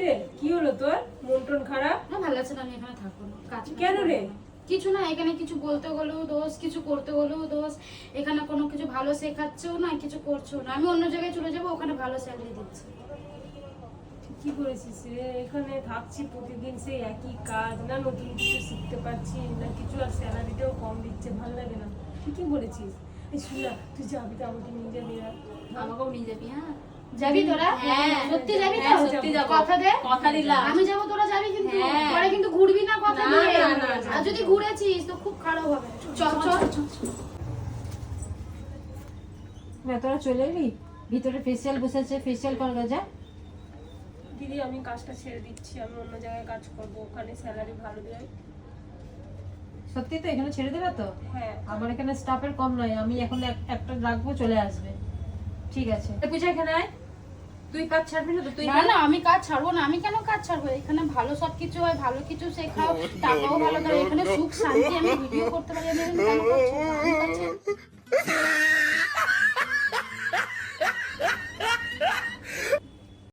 রে, কি হলো তোর? মন টন খারাপ? না ভালো আছে না, আমি এখানে থাকবো না। কাজ কেন রে? কিছু না, এখানে কিছু বলতে হলেও দোষ, কিছু করতে হলেও দোষ। এখানে কোনো কিছু ভালো শেখাচ্ছেও না, কিছু করছেও না। আমি অন্য জায়গায় চলে যাবো, ওখানে ভালো স্যালারি দিচ্ছে। কি করেছিস রে? এখানে থাকছি প্রতিদিন সেই একই কাজ, না নতুন কিছু শিখতে পারছি না কিছু, আর স্যালারিটাও কম দিচ্ছে, ভালো লাগে না। তুই কি বলেছিস? এই শুন না, তুই যাবি তো আমাকে নিয়ে যাবি না? আমাকেও নিয়ে যাবি? হ্যাঁ যাবি তোরা? হ্যাঁ, সত্যি যাবি তো? হ্যাঁ, সত্যি যাবো। কথা দে। কথা দিলাম। আমি যাবো, তোরা যাবি কিন্তু। হ্যাঁ। পরে কিন্তু ঘুরবি না, কথা না, দিয়ে। না, না, না। আর যদি ঘুরেছিস তো খুব খারাপ হবে। চল চল চল। না তোরা চলে এলি, ভিতরে ফেসিয়াল বসেছে, ফেসিয়াল করা যায়। দিদি আমি কাজটা ছেড়ে দিচ্ছি, আমি অন্য জায়গায় কাজ করবো, ওখানে স্যালারি ভালো দেয়। সত্যি তো এখানে ছেড়ে দেবে তো? হ্যাঁ। আমার এখানে স্টাফের কম নয়, আমি এখন একটা রাখবো, চলে আসবে। ঠিক আছে পূজা, এখানে আয়। তুই কাজ ছাড়বি না তো? তুই না না, আমি কাজ ছাড়বো না। আমি কেন কাজ ছাড়বো? এখানে ভালো সবকিছু হয়, ভালো কিছু শেখাও, টাকাও ভালো দাও, এখানে সুখ শান্তি, আমি ভিডিও করতে পারি। আমি এখানে কেন কাজ ছাড়বো? আমি কাজ ছাড়বো।